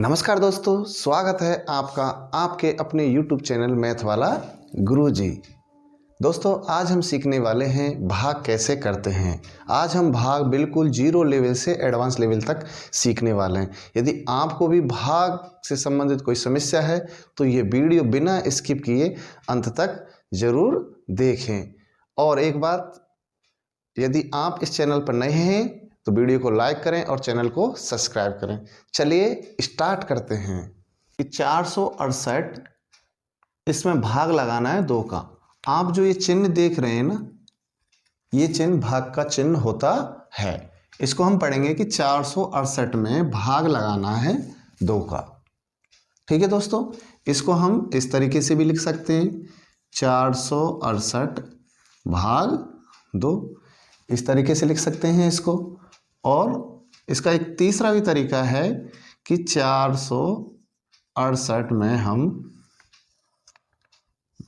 नमस्कार दोस्तों, स्वागत है आपका आपके अपने YouTube चैनल मैथ वाला गुरुजी। दोस्तों, आज हम सीखने वाले हैं भाग कैसे करते हैं। आज हम भाग बिल्कुल जीरो लेवल से एडवांस लेवल तक सीखने वाले हैं। यदि आपको भी भाग से संबंधित कोई समस्या है तो ये वीडियो बिना स्किप किए अंत तक ज़रूर देखें। और एक बात, यदि आप इस चैनल पर नए हैं तो वीडियो को लाइक करें और चैनल को सब्सक्राइब करें। चलिए स्टार्ट करते हैं कि 468 इसमें भाग लगाना है 2 का। आप जो ये चिन्ह देख रहे हैं ना, ये चिन्ह भाग का चिन्ह होता है। इसको हम पढ़ेंगे कि 468 में भाग लगाना है 2 का। ठीक है दोस्तों, इसको हम इस तरीके से भी लिख सकते हैं, 468 भाग 2, इस तरीके से लिख सकते हैं इसको। और इसका एक तीसरा भी तरीका है कि 468 में हम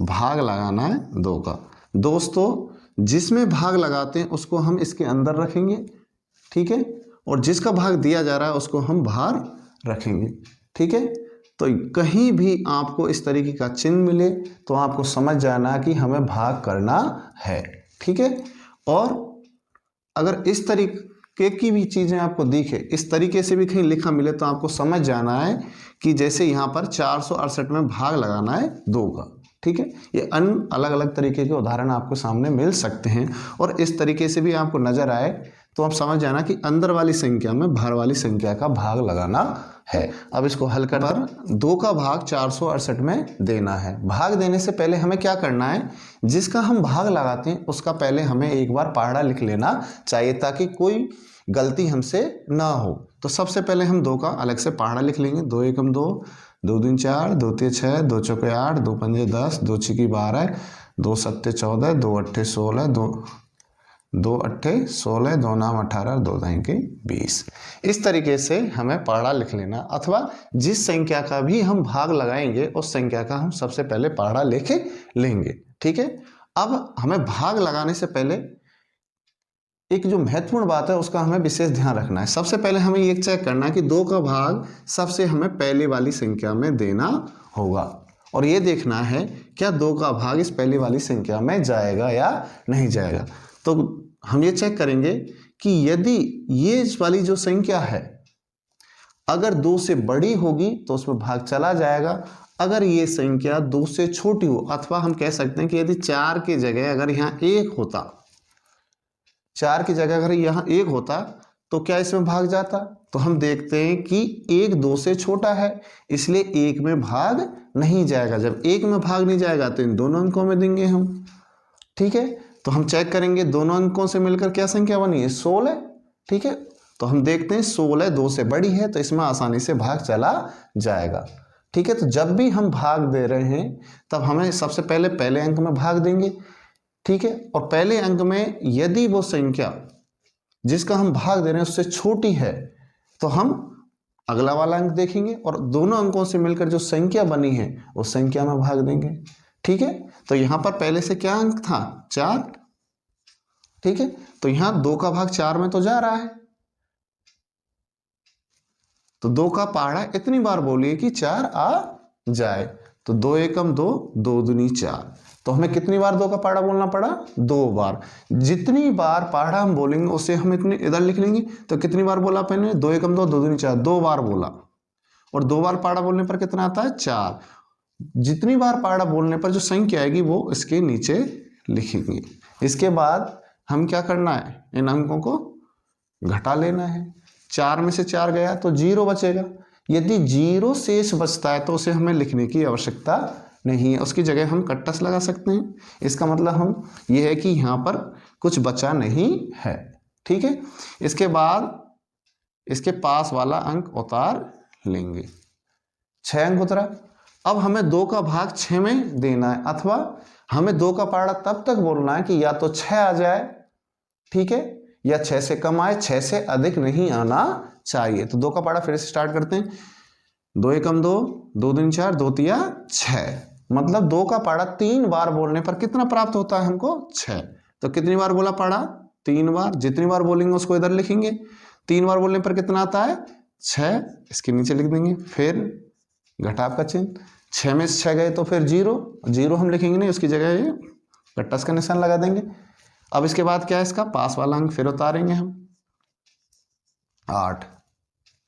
भाग लगाना है 2 का। दोस्तों, जिसमें भाग लगाते हैं उसको हम इसके अंदर रखेंगे, ठीक है, और जिसका भाग दिया जा रहा है उसको हम बाहर रखेंगे। ठीक है, तो कहीं भी आपको इस तरीके का चिन्ह मिले तो आपको समझ जाना कि हमें भाग करना है। ठीक है, और अगर इस तरीके की भी चीज़ें आपको दिखे, इस तरीके से भी कहीं लिखा मिले तो आपको समझ जाना है कि जैसे यहाँ पर 468 में भाग लगाना है 2 का। ठीक है, ये अन्य अलग अलग तरीके के उदाहरण आपको सामने मिल सकते हैं और इस तरीके से भी आपको नजर आए तो आप समझ जाना कि अंदर वाली संख्या में बाहर वाली संख्या का भाग लगाना है। अब इसको हल कर 2 का भाग 468 में देना है। भाग देने से पहले हमें क्या करना है, जिसका हम भाग लगाते हैं उसका पहले हमें एक बार पहाड़ा लिख लेना चाहिए ताकि कोई गलती हमसे ना हो। तो सबसे पहले हम 2 का अलग से पहाड़ा लिख लेंगे। 2 एकम 2, 2 दूनी 4, 2 तिया 6, 2 चौके 8, 2 पंजे 10, 2 छिकी 12, 2 सत्ते 14, 2 अट्ठे 16, 2 अट्ठे 16, 2 नाम 18, 2 दाएं के 20। इस तरीके से हमें पहाड़ा लिख लेना, अथवा जिस संख्या का भी हम भाग लगाएंगे उस संख्या का हम सबसे पहले पहाड़ा लिख लेंगे। ठीक है, अब हमें भाग लगाने से पहले एक जो महत्वपूर्ण बात है उसका हमें विशेष ध्यान रखना है। सबसे पहले हमें ये चेक करना है कि 2 का भाग सबसे हमें पहले वाली संख्या में देना होगा और ये देखना है क्या 2 का भाग इस पहले वाली संख्या में जाएगा या नहीं जाएगा। तो हम ये चेक करेंगे कि यदि ये इस वाली जो संख्या है अगर 2 से बड़ी होगी तो उसमें भाग चला जाएगा। अगर ये संख्या 2 से छोटी हो, अथवा हम कह सकते हैं कि यदि 4 की जगह अगर यहाँ 1 होता, 4 की जगह अगर यहाँ 1 होता तो क्या इसमें भाग जाता। तो हम देखते हैं कि 1 2 से छोटा है, इसलिए 1 में भाग नहीं जाएगा। जब 1 में भाग नहीं जाएगा तो इन दोनों अंकों में देंगे हम। ठीक है, तो हम चेक करेंगे दोनों अंकों से मिलकर क्या संख्या बनी है, 16। ठीक है, तो हम देखते हैं 16 2 से बड़ी है तो इसमें आसानी से भाग चला जाएगा। ठीक है, तो जब भी हम भाग दे रहे हैं तब हमें सबसे पहले अंक में भाग देंगे। ठीक है, और पहले अंक में यदि वो संख्या जिसका हम भाग दे रहे हैं उससे छोटी है तो हम अगला वाला अंक देखेंगे और दोनों अंकों से मिलकर जो संख्या बनी है उस संख्या में भाग देंगे। ठीक है, तो यहां पर पहले से क्या अंक था, 4। ठीक है, तो यहां 2 का भाग 4 में तो जा रहा है, तो 2 का पहाड़ा इतनी बार बोलिए कि 4 आ जाए। तो 2 एकम 2, 2 दूनी 4, तो हमें कितनी बार 2 का पहाड़ा बोलना पड़ा, 2 बार। जितनी बार पहाड़ा हम बोलेंगे उसे हम इतने इधर लिख लेंगे। तो कितनी बार बोला मैंने, 2 एकम 2, 2 दूनी 4, 2 बार बोला। और 2 बार पहाड़ा बोलने पर कितना आता है, 4। जितनी बार पहाड़ा बोलने पर जो संख्या आएगी वो इसके नीचे लिखेंगे। इसके बाद हम क्या करना है, इन अंकों को घटा लेना है। 4 में से 4 गया तो 0 बचेगा। यदि 0 शेष बचता है तो उसे हमें लिखने की आवश्यकता नहीं है, उसकी जगह हम कट्टस लगा सकते हैं। इसका मतलब हम ये है कि यहाँ पर कुछ बचा नहीं है। ठीक है, इसके बाद इसके पास वाला अंक उतार लेंगे, 6 अंक उतरा। अब हमें 2 का भाग 6 में देना है, अथवा हमें 2 का पहाड़ा तब तक बोलना है कि या तो 6 आ जाए, ठीक है, या 6 से कम आए, 6 से अधिक नहीं आना चाहिए। तो 2 का पहाड़ा फिर से स्टार्ट करते हैं। 2 एकम 2, 2 दूनी 4, 2 तिया 6, मतलब 2 का पहाड़ा 3 बार बोलने पर कितना प्राप्त होता है हमको, 6। तो कितनी बार बोला पहाड़ा, 3 बार। जितनी बार बोलेंगे उसको इधर लिखेंगे। 3 बार बोलने पर कितना आता है, 6 इसके नीचे लिख देंगे, फिर घटाव का चिन्ह, 6 में से 6 गए तो फिर 0, 0 हम लिखेंगे नहीं, उसकी जगह ये कट्टस का निशान लगा देंगे। अब इसके बाद क्या है, इसका पास वाला अंक फिर उतारेंगे हम 8।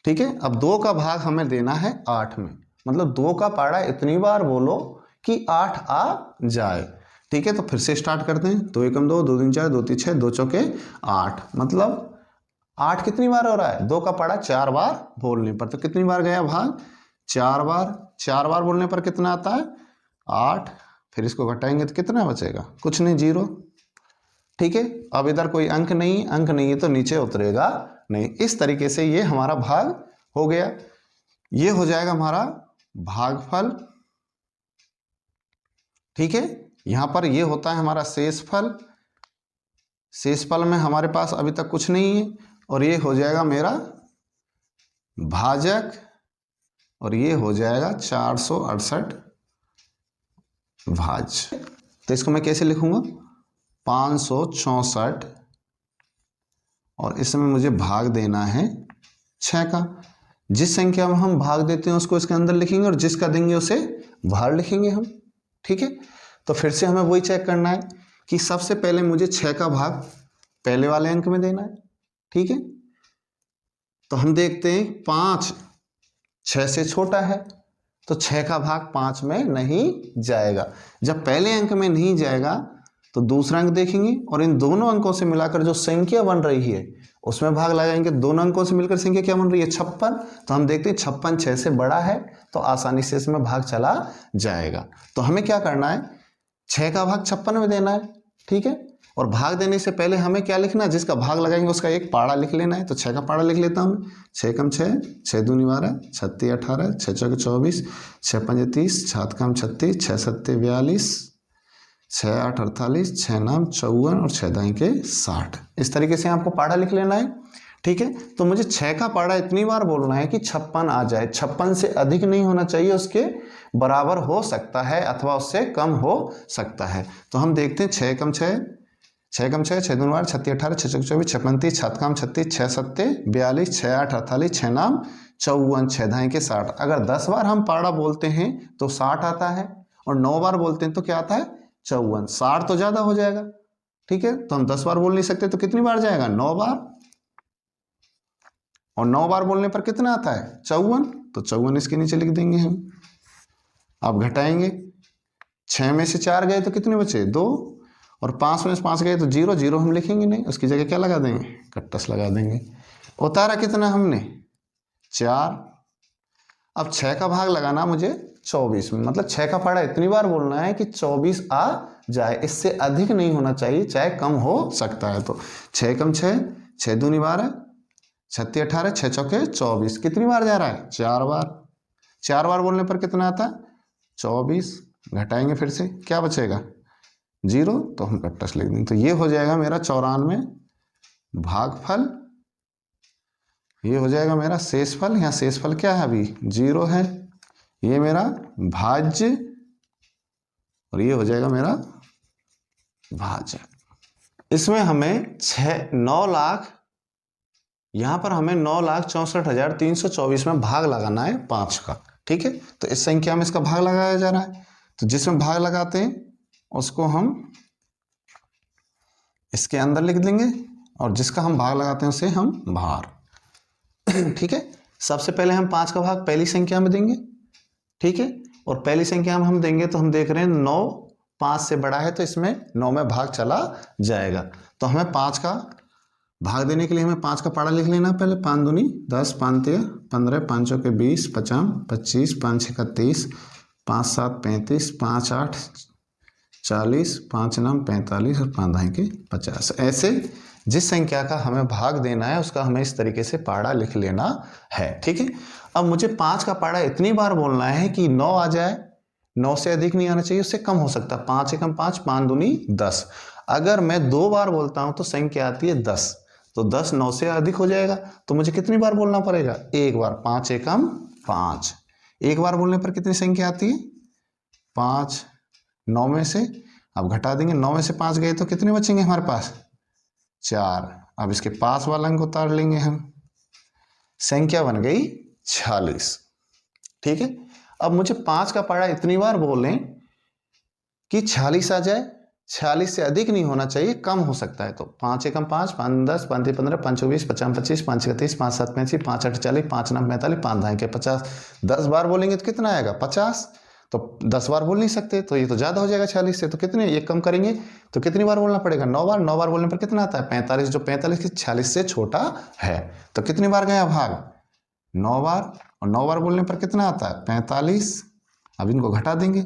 ठीक है, अब 2 का भाग हमें देना है 8 में, मतलब 2 का पाड़ा इतनी बार बोलो कि 8 आ जाए। ठीक है, तो फिर से स्टार्ट करते हैं। 2 एकम 2, 2 तीन 4, 2 तीन 6, 2 चौके 8, मतलब 8 कितनी बार हो रहा है, 2 का पाड़ा 4 बार बोलने पर, तो कितनी बार गया भाग, 4 बार। 4 बार बोलने पर कितना आता है, 8। फिर इसको घटाएंगे तो कितना बचेगा, कुछ नहीं, 0। ठीक है, अब इधर कोई अंक नहीं, अंक नहीं है तो नीचे उतरेगा नहीं। इस तरीके से ये हमारा भाग हो गया। ये हो जाएगा हमारा भागफल। ठीक है, यहां पर ये होता है हमारा शेषफल। शेषफल में हमारे पास अभी तक कुछ नहीं है, और ये हो जाएगा मेरा भाजक, और ये हो जाएगा 468 भाज्य। तो इसको मैं कैसे लिखूंगा, 564, और इसमें मुझे भाग देना है 6 का। जिस संख्या में हम भाग देते हैं उसको इसके अंदर लिखेंगे, और जिसका देंगे उसे बाहर लिखेंगे हम। ठीक है, तो फिर से हमें वही चेक करना है कि सबसे पहले मुझे 6 का भाग पहले वाले अंक में देना है। ठीक है, तो हम देखते हैं 5 6 से छोटा है, तो 6 का भाग 5 में नहीं जाएगा। जब पहले अंक में नहीं जाएगा तो दूसरा अंक देखेंगे, और इन दोनों अंकों से मिलाकर जो संख्या बन रही है उसमें भाग लगाएंगे। दोनों अंकों से मिलकर संख्या क्या बन रही है, 56। तो हम देखते हैं 56 6 से बड़ा है, तो आसानी से इसमें भाग चला जाएगा। तो हमें क्या करना है, 6 का भाग 56 में देना है। ठीक है, और भाग देने से पहले हमें क्या लिखना है, जिसका भाग लगाएंगे उसका एक पाड़ा लिख लेना है। तो 6 का पाड़ा लिख लेता हूँ, 6 कम 6, 6 दूनी 12, 36 18, 6 चौके 24, 6 पंजे 30, 7 कम 36, 6 सत्ते 42, 6 8 48, 6 नाम 54, और 6 दाएं के 60। इस तरीके से आपको पाड़ा लिख लेना है। ठीक है, तो मुझे 6 का पाड़ा इतनी बार बोलना है कि 56 आ जाए। 56 से अधिक नहीं होना चाहिए, उसके बराबर हो सकता है अथवा उससे कम हो सकता है। तो हम देखते हैं 6 कम 6, 6 कम 6, 6 दूनी 12, 36 18, 6 चौके 24, 6 35, 7 कम 36, 6 सत्ते 42, 6 8 48, 6 नाम 54, 6 दाएं के 60। अगर 10 बार हम पाड़ा बोलते हैं तो 60 आता है, और 9 बार बोलते हैं तो क्या आता है, 54। 60 तो ज्यादा हो जाएगा। ठीक है, तो हम 10 बार बोल नहीं सकते, तो कितनी बार जाएगा, 9 बार, और 9 बार बोलने पर कितना आता है, 54। तो 54 इसके नीचे लिख देंगे हम। अब घटाएंगे, 6 में से 4 गए तो कितने बचे, 2, और 5 में से 5 गए तो 0, 0 हम लिखेंगे नहीं, उसकी जगह क्या लगा देंगे, कट्टस लगा देंगे। उतारा कितना हमने, 4। अब 6 का भाग लगाना मुझे 24 में, मतलब 6 का पाड़ा इतनी बार बोलना है कि 24 आ जाए, इससे अधिक नहीं होना चाहिए, चाहे कम हो सकता है। तो 6 कम 6, 6 दूनी 12, 36 18, 6 चौके 24, कितनी बार जा रहा है, 4 बार। 4 बार बोलने पर कितना आता है, 24। घटाएंगे फिर से, क्या बचेगा, 0, तो हम कट्टस लिख देंगे। तो ये हो जाएगा मेरा 94 भागफल। ये हो जाएगा मेरा शेषफल। यहाँ शेषफल क्या है, अभी 0 है। ये मेरा भाज्य, और ये हो जाएगा मेरा भाजक। इसमें हमें 9 लाख, यहां पर हमें 9,64,324 में भाग लगाना है 5 का। ठीक है, तो इस संख्या में इसका भाग लगाया जा रहा है, तो जिसमें भाग लगाते हैं उसको हम इसके अंदर लिख देंगे, और जिसका हम भाग लगाते हैं उसे हम बाहर। ठीक है, सबसे पहले हम 5 का भाग पहली संख्या में देंगे। ठीक है, और पहली संख्या में हम देंगे तो हम देख रहे हैं 9 5 से बड़ा है, तो इसमें 9 में भाग चला जाएगा। तो हमें 5 का भाग देने के लिए हमें 5 का पाड़ा लिख लेना पहले। 5 दूनी 10, 5 3 15, 5 चौके 20, 50 25, 5 6 31, 5 7 35, 5 8 40, 5 9 45, और 5 दाएं के 50। ऐसे जिस संख्या का हमें भाग देना है उसका हमें इस तरीके से पाड़ा लिख लेना है। ठीक है, अब मुझे 5 का पाड़ा इतनी बार बोलना है कि 9 आ जाए। 9 से अधिक नहीं आना चाहिए, उससे कम हो सकता है। 5 एकम 5, 5 दूनी 10। अगर मैं 2 बार बोलता हूं तो संख्या आती है 10, तो 10 9 से अधिक हो जाएगा, तो मुझे कितनी बार बोलना पड़ेगा, एक बार। 5 एकम 5, एक बार बोलने पर कितनी संख्या आती है, 5। 9 में से अब घटा देंगे, 9 में से 5 गए तो कितने बचेंगे हमारे पास, 4। अब इसके पास वाला अंक उतार लेंगे हम, संख्या बन गई 46। ठीक है, अब मुझे 5 का पारा इतनी बार बोलें कि 46 आ जाए। 46 से अधिक नहीं होना चाहिए, कम हो सकता है। तो 5 एकम 5, 5 10, 5 15, 5 20, 50 25, 5 31, 5 7 85, 5 8 40, 5 9 45, 5 10 के 50। 10 बार बोलेंगे तो कितना आएगा? 50। तो 10 बार बोल नहीं सकते, तो ये तो ज़्यादा हो जाएगा 46 से। तो कितने ये कम करेंगे तो कितनी बार बोलना पड़ेगा? 9 बार। 9 बार बोलने पर कितना आता है? 45। जो 45 की 46 से छोटा है। तो कितनी बार गया भाग? 9 बार। और 9 बार बोलने पर कितना आता है? 45। अब इनको घटा देंगे,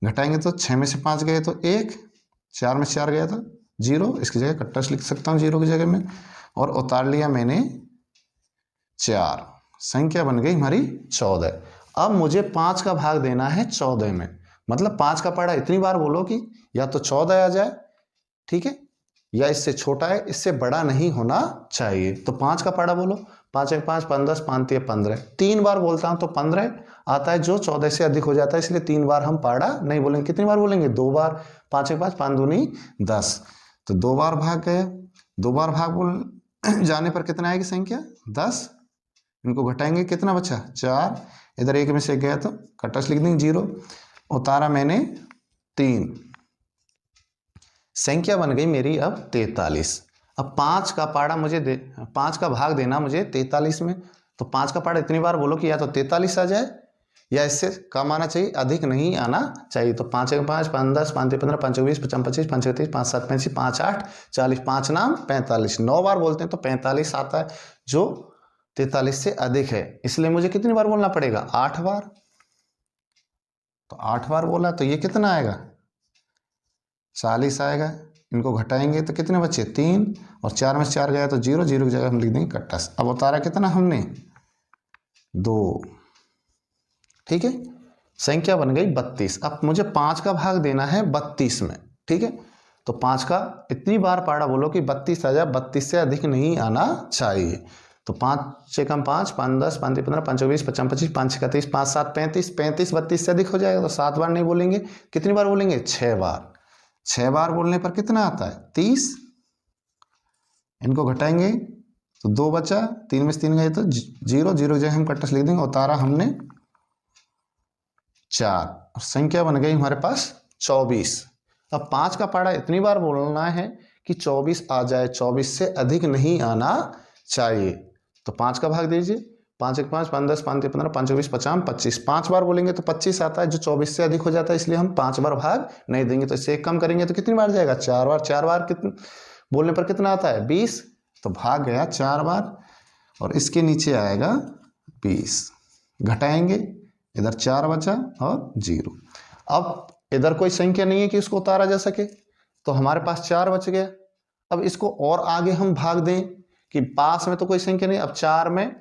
घटाएंगे तो 6 में से 5 गए तो 1, 4 में से 4 गया तो 0। इसकी जगह कट्टा लिख सकता हूँ 0 की जगह में, और उतार लिया मैंने 4। संख्या बन गई हमारी 14। अब मुझे 5 का भाग देना है 14 में। मतलब 5 का पारा इतनी बार बोलो कि या तो 14 आ जाए, ठीक है, या इससे छोटा है, इससे बड़ा नहीं होना चाहिए। तो 5 का पारा बोलो। 5 1 5, 5 10, 5 3 15। 3 बार बोलता हूं तो 15 आता है, जो 14 से अधिक हो जाता है, इसलिए 3 बार हम पारा नहीं बोलेंगे। कितनी बार बोलेंगे? 2 बार। 5 1 5, 5 दूनी 10। तो 2 बार भाग गए। 2 बार भाग बोल जाने पर कितना आएगी संख्या? 10। इनको घटाएंगे, कितना बचा? 4। इधर 1 में से गया तो कटस लिख देंगे 0। उतारा मैंने 3। संख्या बन गई मेरी अब 43। अब 5 का पारा मुझे 5 का भाग देना मुझे 43 में। तो 5 का पारा इतनी बार बोलो कि या तो 43 आ जाए, या इससे कम आना चाहिए, अधिक नहीं आना चाहिए। तो 5 1 5, 5 10, 5 15, 5 20, 25 25, 5 31, 5 7 85, 5 8 40, 5 नाम 45। 9 बार बोलते हैं तो 45 आता है, जो 43 से अधिक है। इसलिए मुझे कितनी बार बोलना पड़ेगा? 8 बार। तो 8 बार बोला तो ये कितना आएगा? 40 आएगा। इनको घटाएंगे तो कितने बचे? 3। और 4 में से 4 गया तो 0। 0 की जगह हम लिख देंगे कट्टा। अब उतारा कितना हमने? 2। ठीक है, संख्या बन गई 32। अब मुझे 5 का भाग देना है 32 में। ठीक है, तो 5 का इतनी बार पारा बोलो कि 32 आ जाए, 32 से अधिक नहीं आना चाहिए। तो 5 एकम 5, 5 10, 5 15, 5 20, 25 25, 5 31, 5 7 35। 35 32 से अधिक हो जाएगा तो 7 बार नहीं बोलेंगे। कितनी बार बोलेंगे? 6 बार। 6 बार बोलने पर कितना आता है? 30। इनको घटाएंगे तो 2 बचा। 3 में से 3 गए तो 0। 0 की जगह हम कट्टा लिख देंगे। उतारा हमने 4। और संख्या बन गई हमारे पास 24। अब 5 का पारा इतनी बार बोलना है कि 24 आ जाए, 24 से अधिक नहीं आना चाहिए। तो 5 का भाग दीजिए। 5 1 5, 5 10, 5 15, 5 20, 50 25। 5 बार बोलेंगे तो 25 आता है, जो 24 से अधिक हो जाता है, इसलिए हम 5 बार भाग नहीं देंगे। तो इससे एक कम करेंगे तो कितनी बार जाएगा? 4 बार। 4 बार कितने बोलने पर कितना आता है? 20। तो भाग गया 4 बार, और इसके नीचे आएगा 20। घटाएंगे, इधर 4 बचा और 0। अब इधर कोई संख्या नहीं है कि इसको उतारा जा सके, तो हमारे पास 4 बच गया। अब इसको और आगे हम भाग दें कि पास में तो कोई संख्या नहीं। अब 4 में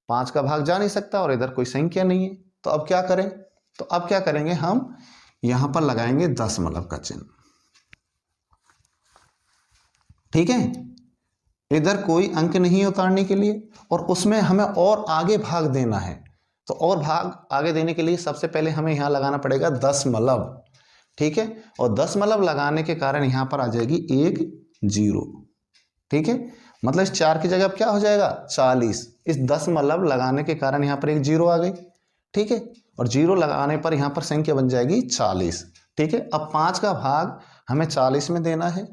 5 का भाग जा नहीं सकता, और इधर कोई संख्या नहीं है, तो अब क्या करें? तो अब क्या करेंगे? हम यहां पर लगाएंगे दशमलव का चिन्ह। ठीक है, इधर कोई अंक नहीं है उतारने के लिए, और उसमें हमें और आगे भाग देना है। तो और भाग आगे देने के लिए सबसे पहले हमें यहां लगाना पड़ेगा दशमलव। ठीक है, और दशमलव लगाने के कारण यहां पर आ जाएगी 1 0। ठीक है, मतलब इस 4 की जगह अब क्या हो जाएगा? 40। इस दशमलव लगाने के कारण यहां पर एक 0 आ गई। ठीक है, और 0 लगाने पर यहां पर संख्या बन जाएगी 40। ठीक है, अब 5 का भाग हमें 40 में देना है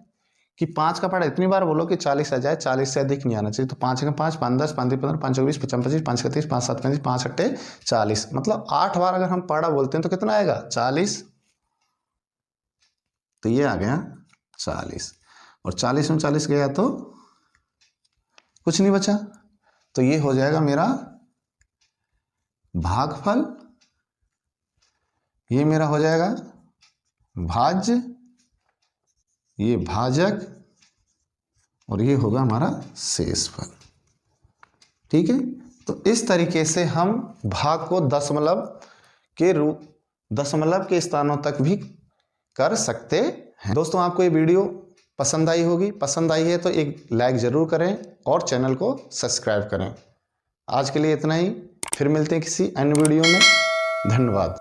कि 5 का पारा इतनी बार बोलो कि 40 आ जाए, 40 से अधिक नहीं आना चाहिए। तो 5 1 5, 5 10, 5 15, 5 20, 25 25, 5 31, 5 7 35, 5 8 40। मतलब 8 बार अगर हम पारा बोलते हैं तो कितना आएगा? 40। तो ये आ गया 40, और 40 में 40 गया तो कुछ नहीं बचा। तो ये हो जाएगा मेरा भागफल, ये मेरा हो जाएगा भाज्य, ये भाजक, और ये होगा हमारा शेषफल। ठीक है, तो इस तरीके से हम भाग को दशमलव के स्थानों तक भी कर सकते हैं। दोस्तों, आपको ये वीडियो पसंद आई होगी। पसंद आई है तो एक लाइक ज़रूर करें और चैनल को सब्सक्राइब करें। आज के लिए इतना ही, फिर मिलते हैं किसी अन्य वीडियो में। धन्यवाद।